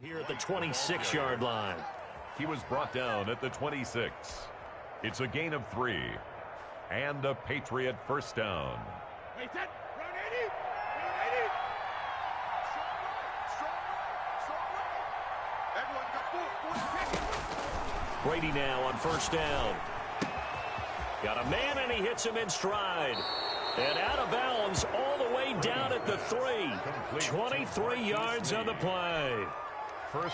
Here at the 26-yard line. He was brought down at the 26. It's a gain of 3. And a Patriot first down. Brady now on first down. Got a man, and he hits him in stride. And out of bounds all the way down at the 3. 23 yards on the play.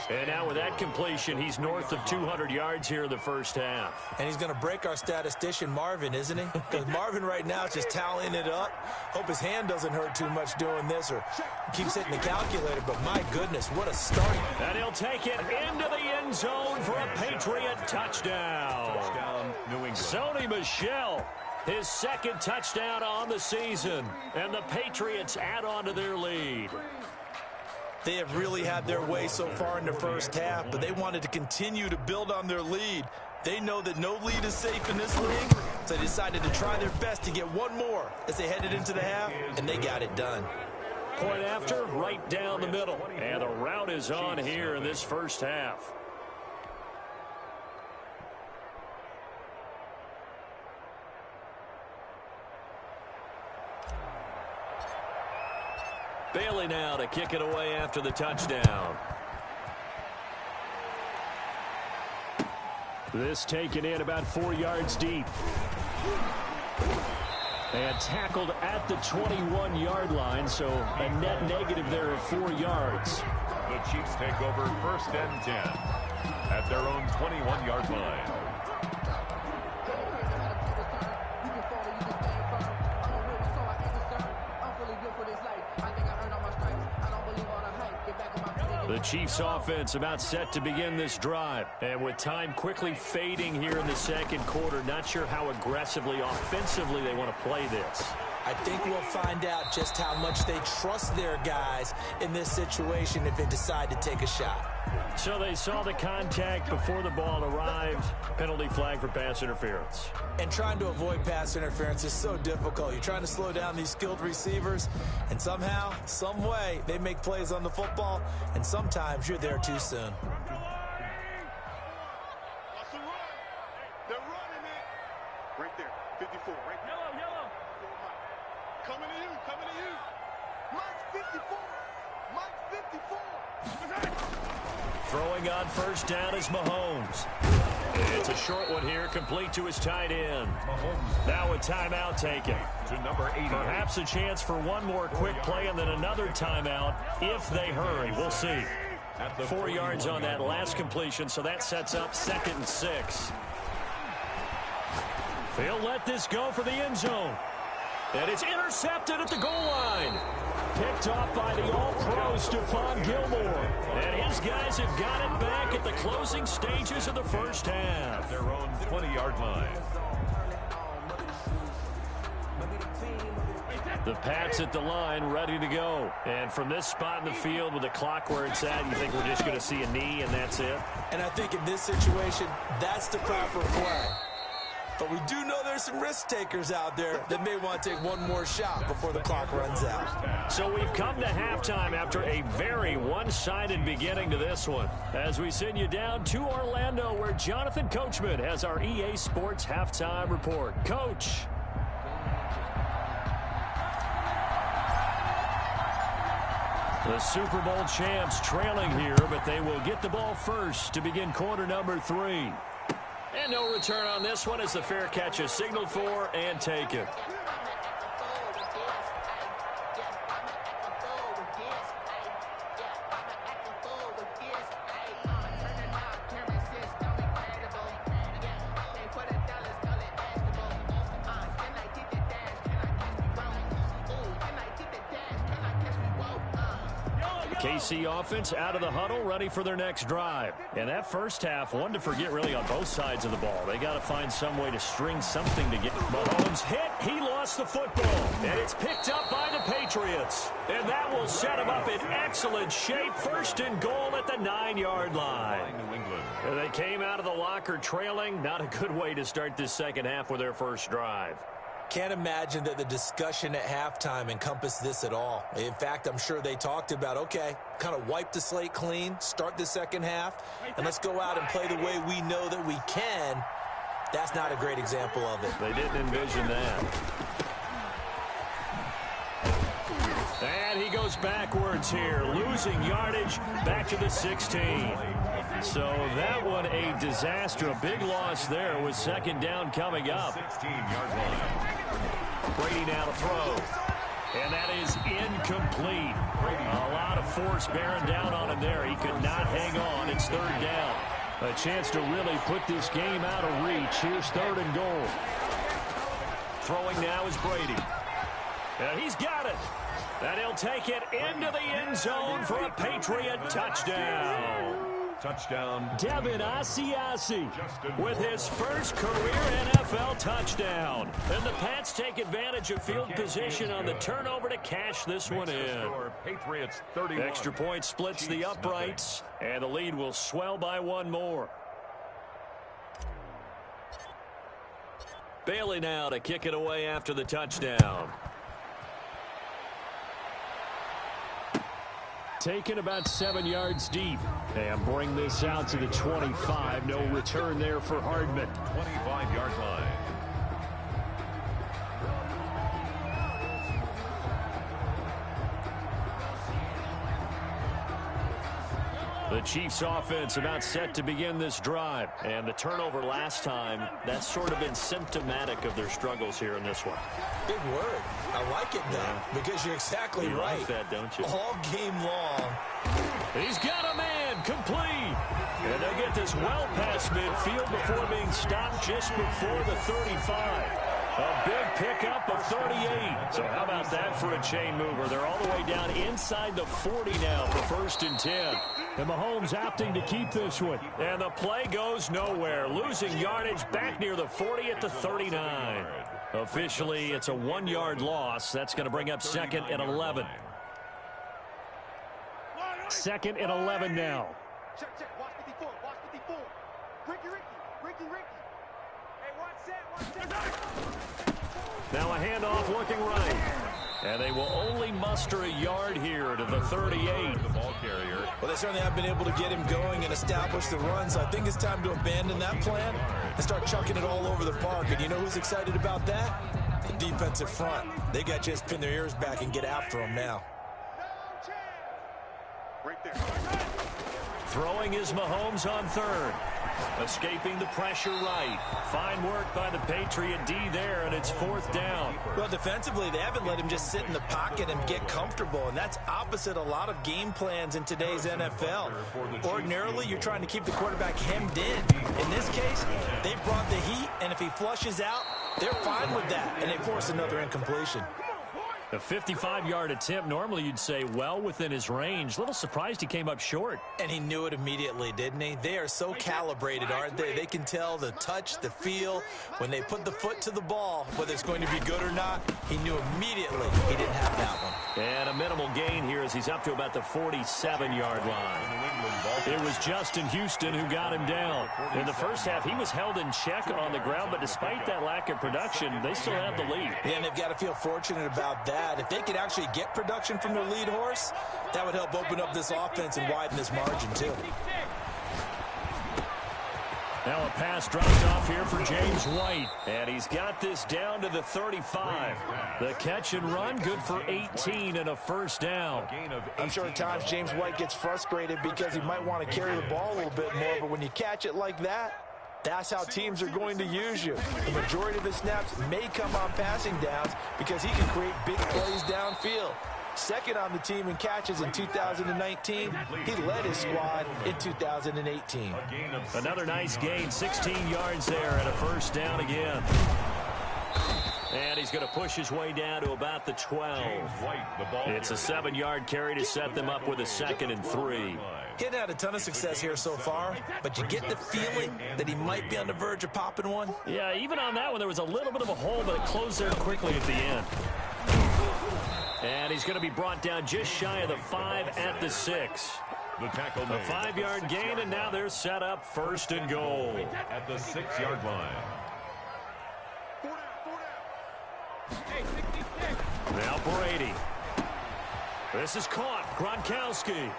And now with that completion, he's north of 200 yards here in the first half. And he's going to break our statistician Marvin, isn't he? Because Marvin right now is just tallying it up. Hope his hand doesn't hurt too much doing this or keeps hitting the calculator. But my goodness, what a start. And he'll take it into the end zone for a Patriot touchdown. Touchdown, New England. Sony Michel, his second touchdown on the season. And the Patriots add on to their lead. They have really had their way so far in the first half, but they wanted to continue to build on their lead. They know that no lead is safe in this league, so they decided to try their best to get one more as they headed into the half, and they got it done. Point after, right down the middle. And the route is on here in this first half. Bailey now to kick it away after the touchdown. This taken in about 4 yards deep. And tackled at the 21-yard line, so a net negative there of 4 yards. The Chiefs take over first and 10 at their own 21-yard line. The Chiefs offense about set to begin this drive. And with time quickly fading here in the second quarter, not sure how aggressively, offensively they want to play this. I think we'll find out just how much they trust their guys in this situation if they decide to take a shot. So they saw the contact before the ball arrived. Penalty flag for pass interference. And trying to avoid pass interference is so difficult. You're trying to slow down these skilled receivers, and somehow, some way, they make plays on the football, and sometimes you're there too soon. They're running it. Right there, 54, right there. Yellow. Coming to you. Mike's 54. Throwing on first down is Mahomes. It's a short one here, complete to his tight end. Now a timeout taken. To number 80. Perhaps a chance for one more quick play and then another timeout if they hurry. We'll see. 4 yards on that last completion, so that sets up 2nd and 6. They'll let this go for the end zone. And it's intercepted at the goal line. Picked off by the all-pro Stephon Gilmore. And his guys have got it back at the closing stages of the first half. Their own 20-yard line. The Pats at the line, ready to go. And from this spot in the field with the clock where it's at, you think we're just going to see a knee and that's it? And I think in this situation, that's the proper play. But we do know there's some risk takers out there that may want to take one more shot before the clock runs out. So we've come to halftime after a very one-sided beginning to this one. As we send you down to Orlando, where Jonathan Coachman has our EA Sports halftime report. Coach. The Super Bowl champs trailing here, but they will get the ball first to begin quarter number 3. And no return on this one as the fair catch is signaled for and taken. KC offense out of the huddle, ready for their next drive. And that first half, one to forget really on both sides of the ball. They got to find some way to string something to get. Mahomes hit. He lost the football. And it's picked up by the Patriots. And that will set him up in excellent shape. First and goal at the 9-yard line. New England. And they came out of the locker trailing. Not a good way to start this second half with their first drive. Can't imagine that the discussion at halftime encompassed this at all. In fact, I'm sure they talked about, okay, kind of wipe the slate clean, start the second half, and let's go out and play the way we know that we can. That's not a great example of it. They didn't envision that. And he goes backwards here, losing yardage back to the 16. So that one a disaster. A big loss there with second down coming up. 16-yard line. Brady now to throw. And that is incomplete. A lot of force bearing down on him there. He could not hang on. It's third down. A chance to really put this game out of reach. Here's third and goal. Throwing now is Brady. And he's got it. And he'll take it into the end zone for a Patriot touchdown. Touchdown. Devin Asiasi with his first career NFL touchdown. And the Pats take advantage of field position on the turnover to cash this one in. Patriots 31. Extra point splits the uprights, and the lead will swell by one more. Bailey now to kick it away after the touchdown. Taken about 7 yards deep. And bring this out to the 25. No return there for Hardman. 25-yard line. The Chiefs offense about set to begin this drive. And the turnover last time, that's sort of been symptomatic of their struggles here in this one. Big word. I like it, though, because you're exactly right. You like that, don't you? All game long. He's got a man, complete. And they'll get this well past midfield before being stopped just before the 35. A big pickup of 38. So how about that for a chain mover? They're all the way down inside the 40 now for first and 10. And Mahomes opting to keep this one. And the play goes nowhere. Losing yardage back near the 40 at the 39. Officially, it's a 1-yard loss. That's going to bring up second and 11. Second and 11 now. Check. Watch 54. Watch 54. Ricky. Hey, watch that. Now a handoff looking right. And they will only muster a yard here to the 38. The ball carrier. Well, they certainly have been able to get him going and establish the run, so I think it's time to abandon that plan and start chucking it all over the park. And you know who's excited about that? The defensive front. They got to just pin their ears back and get after him now. Right there. Throwing is Mahomes on third. Escaping the pressure right. Fine work by the Patriot D there, and it's fourth down. Well, defensively, they haven't let him just sit in the pocket and get comfortable, and that's opposite a lot of game plans in today's NFL. Ordinarily, you're trying to keep the quarterback hemmed in. In this case, they brought the heat, and if he flushes out, they're fine with that, and they force another incompletion. A 55-yard attempt, normally you'd say well within his range. A little surprised he came up short. And he knew it immediately, didn't he? They are so calibrated, aren't they? They can tell the touch, the feel. When they put the foot to the ball, whether it's going to be good or not, he knew immediately he didn't have that one. And a minimal gain here as he's up to about the 47-yard line. It was Justin Houston who got him down. In the first half, he was held in check on the ground, but despite that lack of production, they still have the lead. Yeah, and they've got to feel fortunate about that. If they could actually get production from their lead horse, that would help open up this offense and widen this margin, too. Now a pass dropped off here for James White. And he's got this down to the 35. The catch and run, good for 18 and a first down. I'm sure at times James White gets frustrated because he might want to carry the ball a little bit more, but when you catch it like that, that's how teams are going to use you. The majority of the snaps may come on passing downs because he can create big plays downfield. Second on the team in catches in 2019. He led his squad in 2018. Another nice gain, 16 yards there and a first down again. And he's going to push his way down to about the 12. It's a 7-yard carry to set them up with a 2nd and 3. He hadn't had a ton of success here so far, but you get the feeling that he might be on the verge of popping one. Yeah, even on that one, there was a little bit of a hole, but it closed there quickly at the end. And he's going to be brought down just shy of the 5 at the 6. The tackle A 5-yard gain, and now they're set up first and goal. At the 6-yard line. Now Brady. This is caught. Gronkowski.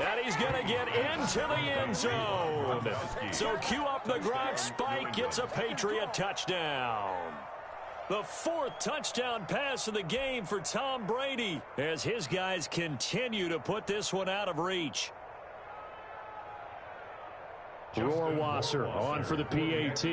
And he's going to get into the end zone. So cue up the Gronk spike. Gets a Patriot touchdown. The fourth touchdown pass of the game for Tom Brady as his guys continue to put this one out of reach. Rohrwasser on for the PAT.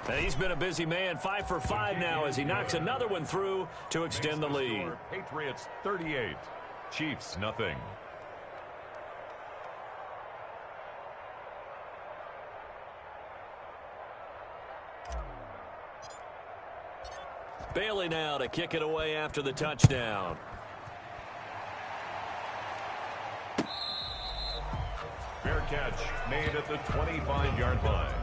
And he's been a busy man, 5 for 5 now as he knocks another one through to extend the lead. Patriots 38, Chiefs nothing. Bailey now to kick it away after the touchdown. Fair catch made at the 25-yard line.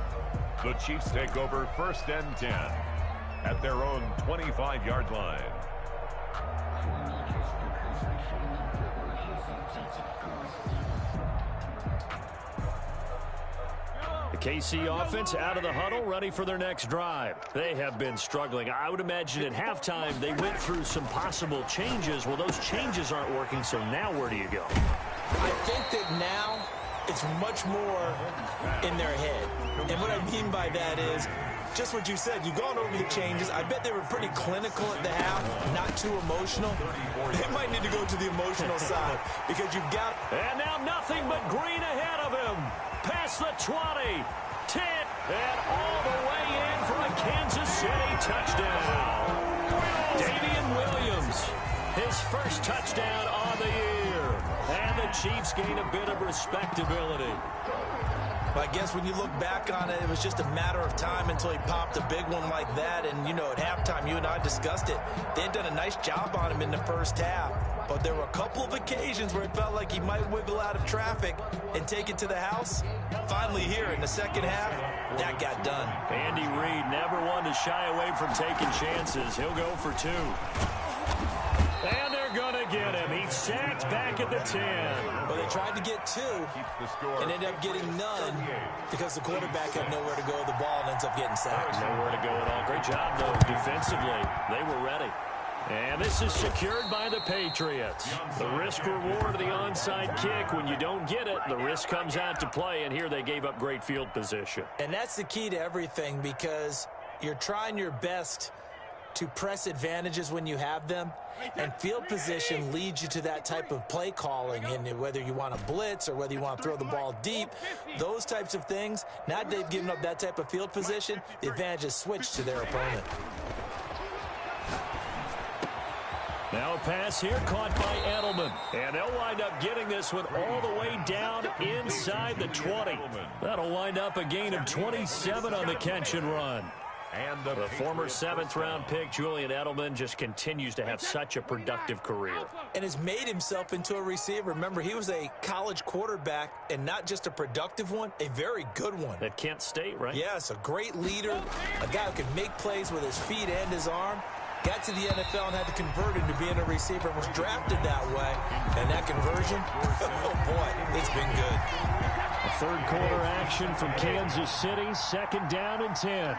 The Chiefs take over 1st and 10 at their own 25-yard line. The KC offense out of the huddle, ready for their next drive. They have been struggling. I would imagine at halftime they went through some possible changes. Well, those changes aren't working, so now where do you go? I think that now it's much more in their head. And what I mean by that is just what you said. You've gone over the changes. I bet they were pretty clinical at the half, not too emotional. They might need to go to the emotional side because you've got... And now nothing but green ahead of him. Past the 20, 10, and all the way in for a Kansas City touchdown. Damian Williams, his first touchdown on the year. And the Chiefs gain a bit of respectability. I guess when you look back on it, it was just a matter of time until he popped a big one like that. And, you know, at halftime, you and I discussed it. They had done a nice job on him in the first half. But there were a couple of occasions where it felt like he might wiggle out of traffic and take it to the house. Finally here in the second half, that got done. Andy Reid never one to shy away from taking chances. He'll go for 2. And they're going to get him. He's sacked back at the 10. Well, they tried to get 2 and ended up getting none because the quarterback had nowhere to go with the ball and ends up getting sacked. Nowhere to go at all. Great job, though, defensively. They were ready. And this is secured by the Patriots. The risk-reward of the onside kick. When you don't get it, the risk comes out to play, and here they gave up great field position. And that's the key to everything because you're trying your best to press advantages when you have them, and field position leads you to that type of play calling, and whether you want to blitz or whether you want to throw the ball deep, those types of things. Now that they've given up that type of field position, the advantage is switched to their opponent. Now a pass here caught by Edelman. And they'll wind up getting this one all the way down inside the 20. That'll wind up a gain of 27 on the catch and run. And the former 7th-round pick, Julian Edelman, just continues to have such a productive career. And has made himself into a receiver. Remember, he was a college quarterback, and not just a productive one, a very good one. At Kent State, right? Yes, a great leader, a guy who could make plays with his feet and his arm. Got to the NFL and had to convert into being a receiver and was drafted that way. And that conversion, oh boy, it's been good. A third quarter action from Kansas City, 2nd down and 10.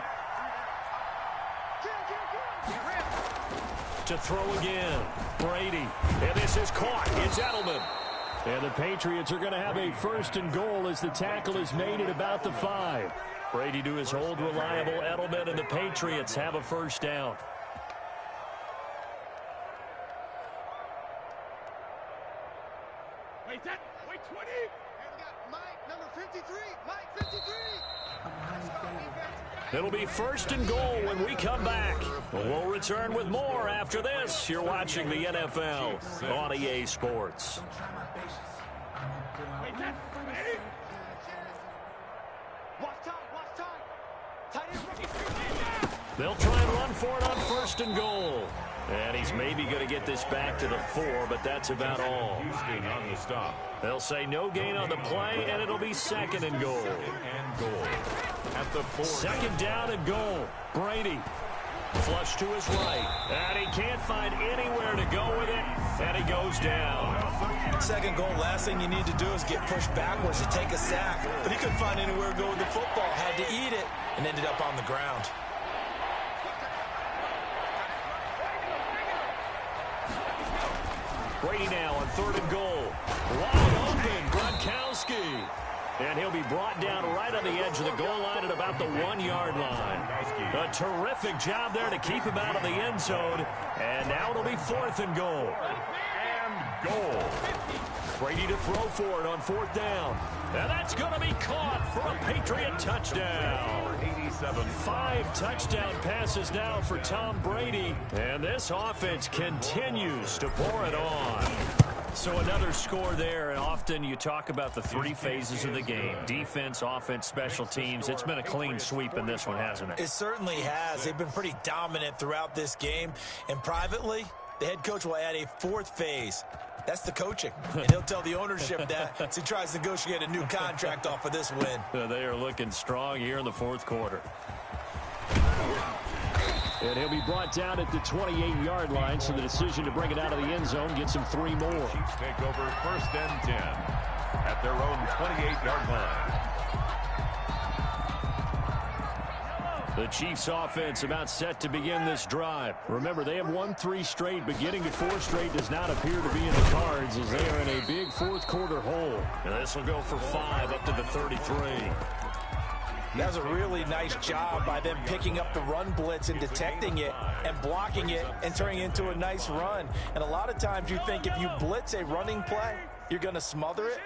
To throw again, Brady, and this is caught. It's Edelman. And the Patriots are going to have a 1st and goal as the tackle is made at about the 5. Brady to his old reliable Edelman, and the Patriots have a 1st down. Wait 20. And we got Mike, number 53. Mike, 53. It'll be 1st and goal when we come back. We'll return with more after this. You're watching the NFL on EA Sports. They'll try and run for it on 1st and goal. And he's maybe going to get this back to the 4, but that's about all. Houston on the stop. They'll say no gain on the play, and it'll be 2nd and goal. And goal at the 4. 2nd down and goal. Brady. Flush to his right. And he can't find anywhere to go with it. And he goes down. Second goal, last thing you need to do is get pushed backwards to take a sack. But he couldn't find anywhere to go with the football. Had to eat it and ended up on the ground. Brady now on 3rd and goal. Wide open, Gronkowski. And he'll be brought down right on the edge of the goal line at about the 1-yard line. A terrific job there to keep him out of the end zone. And now it'll be 4th and goal. And goal. Brady to throw for it on 4th down. And that's going to be caught for a Patriot touchdown. 87. 5 touchdown passes now for Tom Brady. And this offense continues to pour it on. So another score there, and often you talk about the 3 phases of the game. Defense, offense, special teams. It's been a clean sweep in this one, hasn't it? It certainly has. They've been pretty dominant throughout this game. And privately, the head coach will add a 4th phase. That's the coaching. And he'll tell the ownership that as he tries to negotiate a new contract off of this win. They are looking strong here in the 4th quarter. And he'll be brought down at the 28-yard line, so the decision to bring it out of the end zone gets him 3 more. Chiefs take over 1st and 10 at their own 28-yard line. The Chiefs offense about set to begin this drive. Remember, they have won 3 straight, but getting to 4 straight does not appear to be in the cards as they are in a big 4th quarter hole. And this will go for 5 up to the 33. That was a really nice job by them picking up the run blitz and detecting it and blocking it and turning it into a nice run. And a lot of times you think if you blitz a running play, you're going to smother it.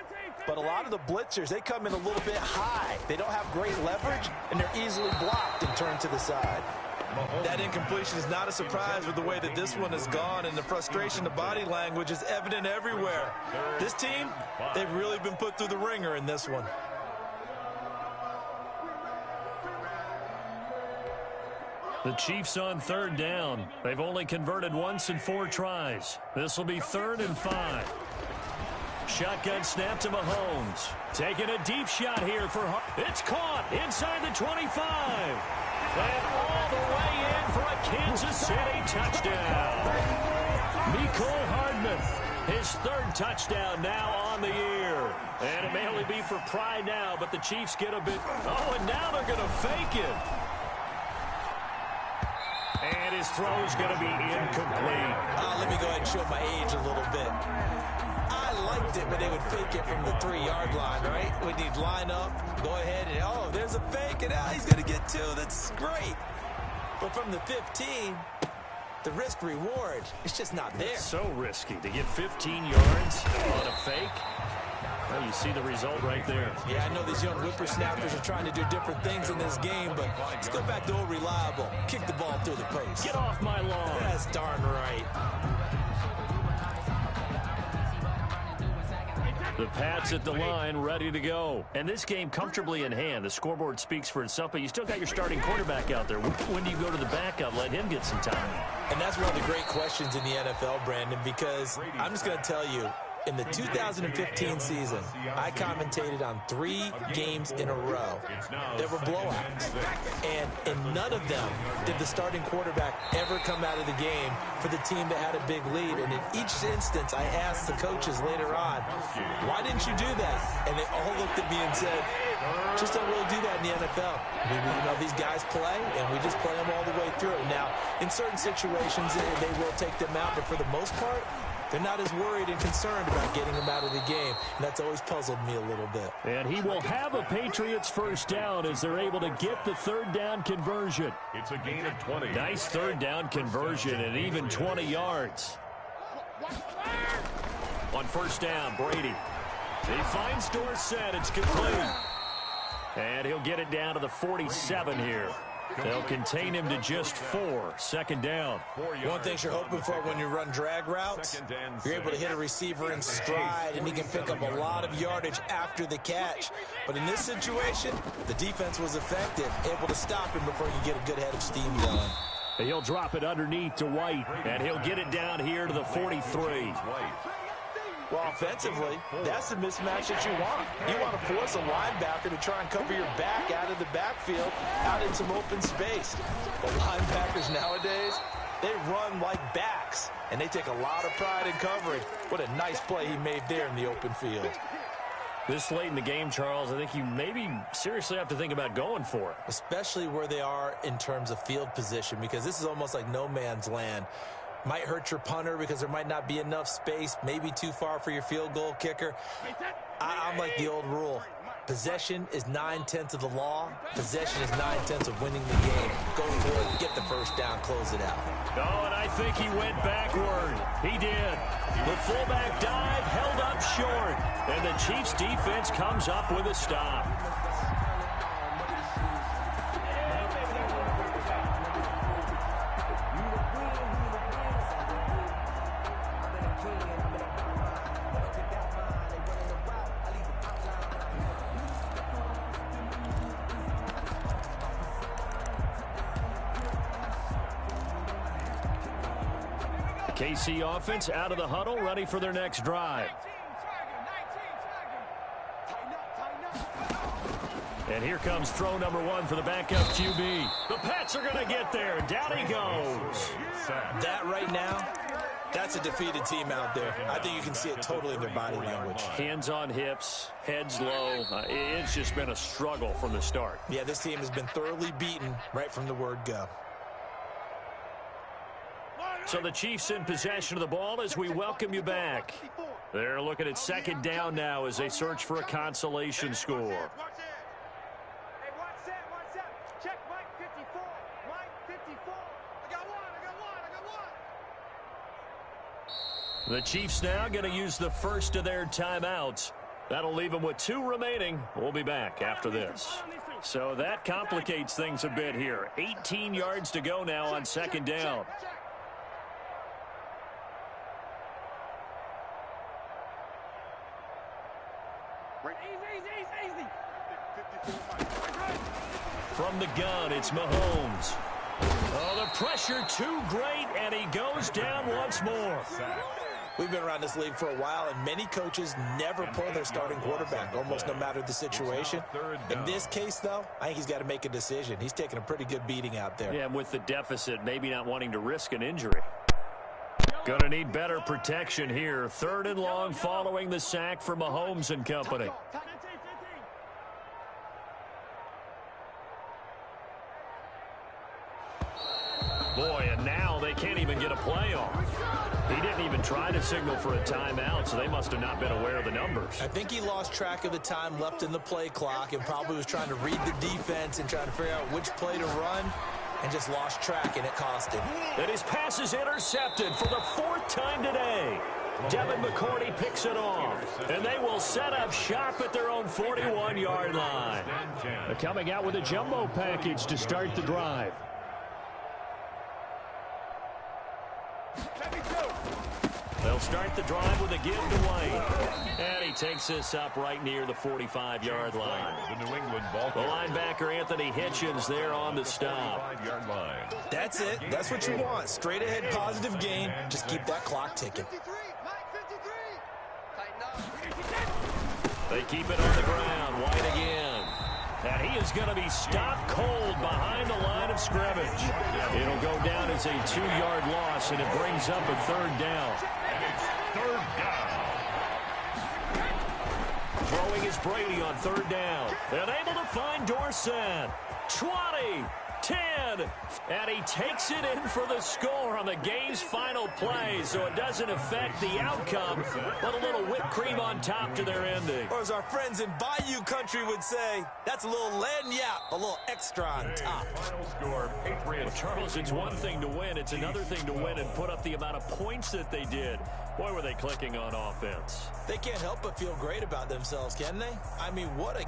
But a lot of the blitzers, they come in a little bit high. They don't have great leverage, and they're easily blocked and turned to the side. That incompletion is not a surprise with the way that this one has gone, and the frustration, the body language is evident everywhere. This team, they've really been put through the ringer in this one. The Chiefs on 3rd down. They've only converted once in 4 tries. This will be 3rd and 5. Shotgun snap to Mahomes. Taking a deep shot here for it's caught inside the 25. And all the way in for a Kansas City touchdown. Mecole Hardman, his 3rd touchdown now on the year. And it may only be for pride now, but the Chiefs get a bit. Oh, and now they're going to fake it. And his throw is going to be incomplete. Let me go ahead and show my age a little bit. I liked it when they would fake it from the 3-yard line, right? When you'd line up, go ahead, and oh, there's a fake, and he's going to get 2. That's great. But from the 15, the risk-reward is just not there. It's so risky to get 15 yards on a fake. Well, you see the result right there. Yeah, I know these young whippersnappers are trying to do different things in this game, but let's go back to old reliable. Kick the ball through the post. Get off my lawn. That's darn right. The Pats at the line, ready to go. And this game comfortably in hand. The scoreboard speaks for itself, but you still got your starting quarterback out there. When do you go to the backup, let him get some time? And that's one of the great questions in the NFL, Brandon, because I'm just going to tell you, in the 2015 season, I commentated on 3 games in a row. There were blowouts. And in none of them did the starting quarterback ever come out of the game for the team that had a big lead. And in each instance, I asked the coaches later on, why didn't you do that? And they all looked at me and said, just don't really do that in the NFL. These guys play, and we just play them all the way through. Now, in certain situations, they will take them out, but for the most part, they're not as worried and concerned about getting him out of the game. And that's always puzzled me a little bit. And he will have a Patriots 1st down as they're able to get the 3rd down conversion. It's a gain of 20. Nice 3rd down conversion and even 20 yards. On 1st down, Brady. He finds Dorsett. It's complete. And he'll get it down to the 47 here. They'll contain him to just 4. 2nd down. One thing you're hoping for when you run drag routes, you're able to hit a receiver in stride, and he can pick up a lot of yardage after the catch. But in this situation, the defense was effective, able to stop him before he could get a good head of steam going. He'll drop it underneath to White, and he'll get it down here to the 43. Well, offensively, that's the mismatch that you want. You want to force a linebacker to try and cover your back out of the backfield, out in some open space. But linebackers nowadays, they run like backs, and they take a lot of pride in covering. What a nice play he made there in the open field. This late in the game, Charles, I think you maybe seriously have to think about going for it. Especially where they are in terms of field position, because this is almost like no man's land. Might hurt your punter because there might not be enough space, maybe too far for your field goal kicker. I'm like the old rule. Possession is 9/10 of the law. Possession is 9/10 of winning the game. Go for it, get the first down, close it out. Oh, and I think he went backward. He did. The fullback dive held up short, and the Chiefs defense comes up with a stop. KC offense out of the huddle, ready for their next drive. And here comes throw number one for the backup QB. The Pats are going to get there. Down he goes. That right now, that's a defeated team out there. I think you can see it totally in their body language. Hands on hips, heads low. It's just been a struggle from the start. Yeah, this team has been thoroughly beaten right from the word go. So the Chiefs in possession of the ball as we welcome you back. They're looking at second down now as they search for a consolation score. The Chiefs now going to use the first of their timeouts. That'll leave them with 2 remaining. We'll be back after this. So that complicates things a bit here. 18 yards to go now on second down. From the gun, it's Mahomes. Oh, the pressure too great, and he goes down once more. We've been around this league for a while, and many coaches never pull their starting quarterback, almost no matter the situation. In this case, though, I think he's got to make a decision. He's taking a pretty good beating out there. Yeah, and with the deficit, maybe not wanting to risk an injury. Going to need better protection here. 3rd and long following the sack for Mahomes and company. Boy, and now they can't even get a play off. He didn't even try to signal for a timeout, so they must have not been aware of the numbers. I think he lost track of the time left in the play clock and probably was trying to read the defense and trying to figure out which play to run and just lost track, and it cost him. And his pass is intercepted for the 4th time today. Devin McCourty picks it off, and they will set up shop at their own 41-yard line. They're coming out with a jumbo package to start the drive. They'll start the drive with a give to Wayne. And he takes this up right near the 45-yard line. The New England ball. The linebacker, Anthony Hitchens, there on the stop. That's it. That's what you want. Straight ahead positive gain. Just keep that clock ticking. They keep it on the ground. White again. And he is going to be stopped cold behind the line of scrimmage. It'll go down as a 2-yard loss, and it brings up a 3rd down. Throwing is Brady on 3rd down. And able to find Dorsett. 20, 10, and he takes it in for the score on the game's final play, so it doesn't affect the outcome, but a little whipped cream on top to their ending. Or as our friends in Bayou Country would say, that's a little lagniappe, a little extra on top. Final score, Well, Charles, it's one thing to win. It's another thing to win and put up the amount of points that they did. Boy, were they clicking on offense. They can't help but feel great about themselves, can they? I mean, what a